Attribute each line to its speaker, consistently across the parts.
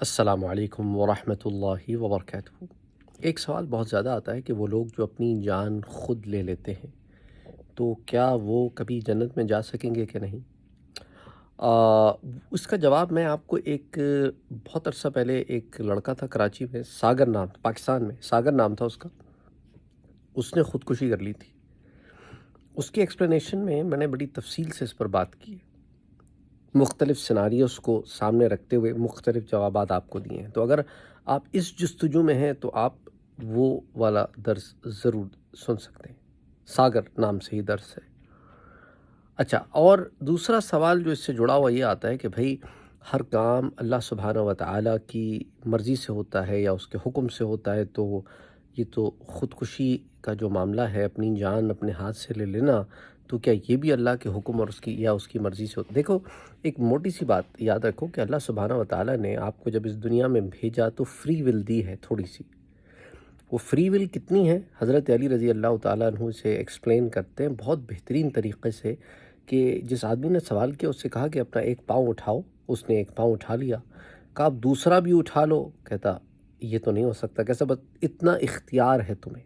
Speaker 1: السلام علیکم ورحمۃ اللہ وبرکاتہ۔ ایک سوال بہت زیادہ آتا ہے کہ وہ لوگ جو اپنی جان خود لے لیتے ہیں تو کیا وہ کبھی جنت میں جا سکیں گے کہ نہیں؟ آ، اس کا جواب میں آپ کو ایک بہت عرصہ پہلے ایک لڑکا تھا کراچی میں، ساگر نام، پاکستان میں ساگر نام تھا اس کا، اس نے خودکشی کر لی تھی۔ اس کی ایکسپلینیشن میں نے بڑی تفصیل سے اس پر بات کی ہے، مختلف سیناریوز کو سامنے رکھتے ہوئے مختلف جوابات آپ کو دیے ہیں۔ تو اگر آپ اس جستجو میں ہیں تو آپ وہ والا درس ضرور سن سکتے ہیں، ساگر نام سے ہی درس ہے۔ اچھا، اور دوسرا سوال جو اس سے جڑا ہوا یہ آتا ہے کہ بھئی ہر کام اللہ سبحانہ و تعالیٰ کی مرضی سے ہوتا ہے یا اس کے حکم سے ہوتا ہے، تو یہ تو خودکشی کا جو معاملہ ہے، اپنی جان اپنے ہاتھ سے لے لینا، تو کیا یہ بھی اللہ کے حکم اور اس کی مرضی سے ہوتا ہے؟ دیکھو، ایک موٹی سی بات یاد رکھو کہ اللہ سبحانہ و تعالیٰ نے آپ کو جب اس دنیا میں بھیجا تو فری ول دی ہے تھوڑی سی۔ وہ فری ول کتنی ہے؟ حضرت علی رضی اللہ تعالیٰ عنہ سے ایکسپلین کرتے ہیں بہت بہترین طریقے سے، کہ جس آدمی نے سوال کیا اس سے کہا کہ اپنا ایک پاؤں اٹھاؤ، اس نے ایک پاؤں اٹھا لیا، کہا اب دوسرا بھی اٹھا لو، کہتا یہ تو نہیں ہو سکتا، کیسا بس اتنا اختیار ہے تمہیں،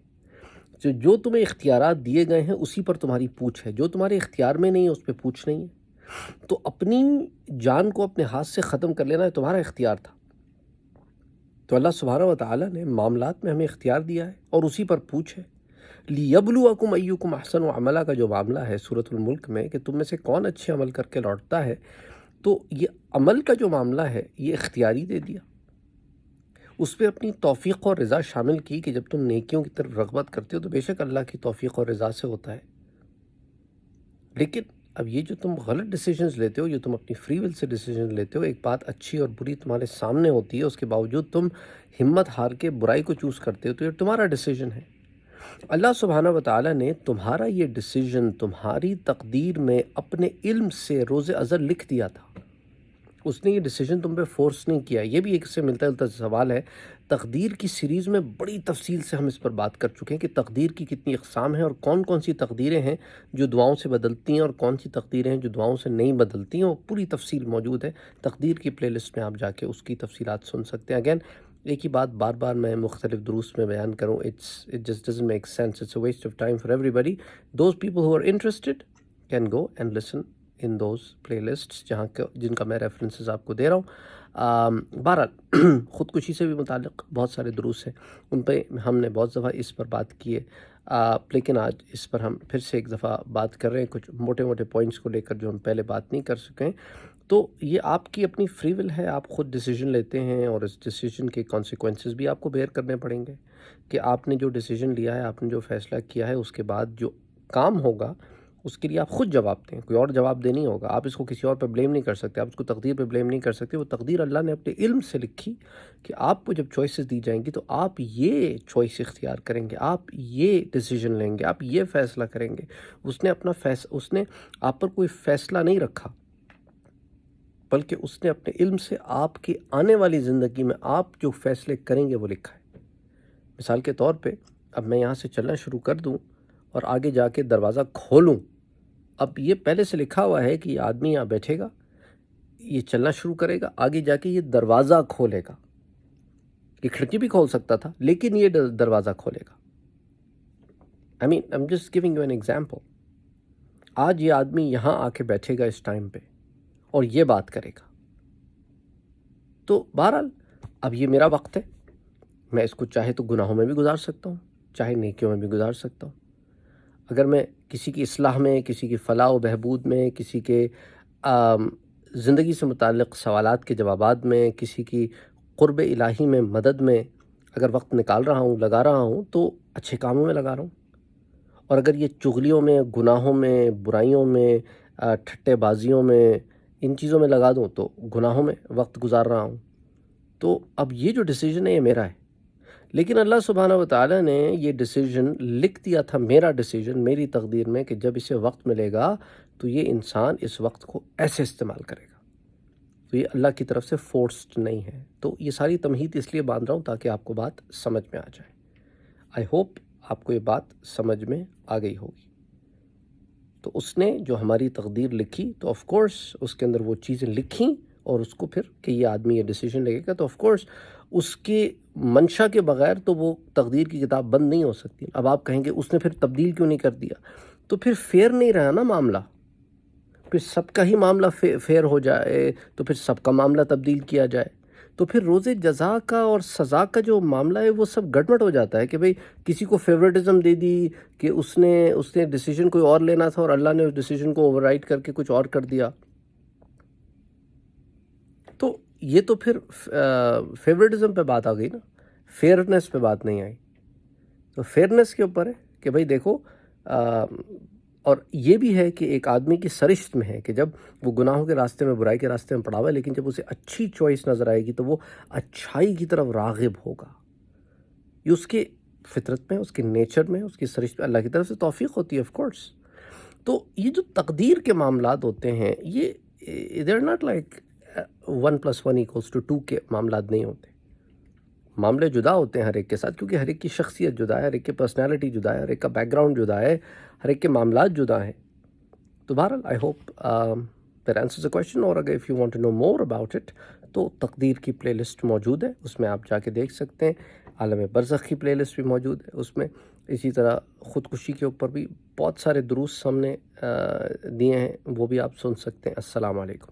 Speaker 1: جو تمہیں اختیارات دیے گئے ہیں اسی پر تمہاری پوچھ ہے، جو تمہارے اختیار میں نہیں ہے اس پہ پوچھ نہیں ہے۔ تو اپنی جان کو اپنے ہاتھ سے ختم کر لینا تمہارا اختیار تھا، تو اللہ سبحانہ و تعالیٰ نے معاملات میں ہمیں اختیار دیا ہے اور اسی پر پوچھ ہے۔ لیبلوکم ایکم احسن عملا کا جو معاملہ ہے سورۃ الملک میں، کہ تم میں سے کون اچھے عمل کر کے لوٹتا ہے، تو یہ عمل کا جو معاملہ ہے یہ اختیاری دے دیا، اس پہ اپنی توفیق اور رضا شامل کی کہ جب تم نیکیوں کی طرف رغبت کرتے ہو تو بے شک اللہ کی توفیق اور رضا سے ہوتا ہے۔ لیکن اب یہ جو تم غلط ڈیسیجنز لیتے ہو، جو تم اپنی فری ول سے ڈیسیجن لیتے ہو، ایک بات اچھی اور بری تمہارے سامنے ہوتی ہے، اس کے باوجود تم ہمت ہار کے برائی کو چوز کرتے ہو، تو یہ تمہارا ڈیسیجن ہے۔ اللہ سبحانہ و تعالیٰ نے تمہارا یہ ڈیسیجن تمہاری تقدیر میں اپنے علم سے روز ازل لکھ دیا تھا، اس نے یہ ڈیسیجن تم پہ فورس نہیں کیا۔ یہ بھی ایک سے ملتا جلتا سوال ہے۔ تقدیر کی سیریز میں بڑی تفصیل سے ہم اس پر بات کر چکے ہیں کہ تقدیر کی کتنی اقسام ہیں اور کون کون سی تقدیریں ہیں جو دعاؤں سے بدلتی ہیں اور کون سی تقدیریں ہیں جو دعاؤں سے نہیں بدلتی ہیں، وہ پوری تفصیل موجود ہے تقدیر کی پلے لسٹ میں، آپ جا کے اس کی تفصیلات سن سکتے ہیں۔ اگین ایک ہی بات بار بار میں مختلف دروس میں بیان کروں، it just doesn't make sense, it's a waste of time for everybody. Those people who are interested can go and listen in those playlists جن کا میں ریفرنسز آپ کو دے رہا ہوں۔ بہرحال خودکشی سے بھی متعلق بہت سارے دروس ہیں، ان پہ ہم نے بہت دفعہ اس پر بات کی ہے، لیکن آج اس پر ہم پھر سے ایک دفعہ بات کر رہے ہیں، کچھ موٹے موٹے پوائنٹس کو لے کر جو ہم پہلے بات نہیں کر سکے ہیں۔ تو یہ آپ کی اپنی فری ول ہے، آپ خود ڈیسیجن لیتے ہیں اور اس ڈیسیجن کے کانسیکوینسز بھی آپ کو بیئر کرنے پڑیں گے، کہ آپ نے جو ڈیسیجن لیا ہے، آپ نے جو فیصلہ کیا ہے، اس کے بعد جو کام ہوگا اس کے لیے آپ خود جواب دیں، کوئی اور جواب دے نہیں ہوگا۔ آپ اس کو کسی اور پہ بلیم نہیں کر سکتے، آپ اس کو تقدیر پہ بلیم نہیں کر سکتے، وہ تقدیر اللہ نے اپنے علم سے لکھی کہ آپ کو جب چوائسز دی جائیں گی تو آپ یہ چوائس اختیار کریں گے، آپ یہ ڈیسیجن لیں گے، آپ یہ فیصلہ کریں گے۔ اس نے آپ پر کوئی فیصلہ نہیں رکھا، بلکہ اس نے اپنے علم سے آپ کی آنے والی زندگی میں آپ جو فیصلے کریں گے وہ لکھا ہے۔ مثال کے طور پہ اب میں یہاں سے چلنا شروع کر دوں اور آگے جا کے دروازہ کھولوں، اب یہ پہلے سے لکھا ہوا ہے کہ یہ آدمی یہاں بیٹھے گا، یہ چلنا شروع کرے گا، آگے جا کے یہ دروازہ کھولے گا، یہ کھڑکی بھی کھول سکتا تھا لیکن یہ دروازہ کھولے گا۔ I'm just giving you an example۔ آج یہ آدمی یہاں آ کے بیٹھے گا اس ٹائم پہ اور یہ بات کرے گا، تو بہرحال اب یہ میرا وقت ہے، میں اس کو چاہے تو گناہوں میں بھی گزار سکتا ہوں، چاہے نیکیوں میں بھی گزار سکتا ہوں۔ اگر میں کسی کی اصلاح میں، کسی کی فلاح و بہبود میں، کسی کے زندگی سے متعلق سوالات کے جوابات میں، کسی کی قرب الہی میں مدد میں اگر وقت نکال رہا ہوں، لگا رہا ہوں، تو اچھے کاموں میں لگا رہا ہوں، اور اگر یہ چغلیوں میں، گناہوں میں، برائیوں میں، ٹھٹے بازیوں میں، ان چیزوں میں لگا دوں تو گناہوں میں وقت گزار رہا ہوں۔ تو اب یہ جو ڈیسیجن ہے یہ میرا ہے، لیکن اللہ سبحانہ و تعالیٰ نے یہ ڈیسیجن لکھ دیا تھا، میرا ڈیسیجن میری تقدیر میں، کہ جب اسے وقت ملے گا تو یہ انسان اس وقت کو ایسے استعمال کرے گا، تو یہ اللہ کی طرف سے فورسڈ نہیں ہے۔ تو یہ ساری تمہید اس لیے باندھ رہا ہوں تاکہ آپ کو بات سمجھ میں آ جائے۔ آئی ہوپ آپ کو یہ بات سمجھ میں آ گئی ہوگی۔ تو اس نے جو ہماری تقدیر لکھی تو آف کورس اس کے اندر وہ چیزیں لکھیں اور اس کو پھر کہ یہ آدمی یہ ڈیسیجن لے گا، تو آف کورس اس کے منشا کے بغیر تو وہ تقدیر کی کتاب بند نہیں ہو سکتی. اب آپ کہیں گے اس نے پھر تبدیل کیوں نہیں کر دیا؟ تو پھر فیئر نہیں رہا نا معاملہ. پھر سب کا ہی معاملہ فیئر ہو جائے تو پھر سب کا معاملہ تبدیل کیا جائے، تو پھر روز جزا کا اور سزا کا جو معاملہ ہے وہ سب گڑبڑ ہو جاتا ہے کہ بھئی کسی کو فیورٹزم دے دی کہ اس نے ڈیسیجن کوئی اور لینا تھا اور اللہ نے اس ڈیسیجن کو اوور رائٹ کر کے کچھ اور کر دیا. تو یہ تو پھر فیورٹزم پہ بات آ گئی نا، فیئرنس پہ بات نہیں آئی. تو فیئرنس کے اوپر ہے کہ بھئی دیکھو، اور یہ بھی ہے کہ ایک آدمی کی سرشت میں ہے کہ جب وہ گناہوں کے راستے میں، برائی کے راستے میں پڑا ہوا ہے، لیکن جب اسے اچھی چوائس نظر آئے گی تو وہ اچھائی کی طرف راغب ہوگا. یہ اس کے فطرت میں، اس کے نیچر میں، اس کی سرشت میں اللہ کی طرف سے توفیق ہوتی ہے آف کورس. تو یہ جو تقدیر کے معاملات ہوتے ہیں، یہ they are not like 1+1=2 کے معاملات نہیں ہوتے. معاملے جدا ہوتے ہیں ہر ایک کے ساتھ، کیونکہ ہر ایک کی شخصیت جدا ہے، ہر ایک کی پرسنالٹی جدا ہے، ہر ایک کا بیک گراؤنڈ جدا ہے، ہر ایک کے معاملات جدا ہیں. تو بہرحال I hope that answers the question. اور اگر if you want to know more about it تو تقدیر کی پلے لسٹ موجود ہے، اس میں آپ جا کے دیکھ سکتے ہیں. عالم برزخ کی پلے لسٹ بھی موجود ہے اس میں. اسی طرح خودکشی کے اوپر بھی بہت سارے دروس ہم نے دیے ہیں، وہ بھی آپ سن سکتے ہیں. السلام علیکم.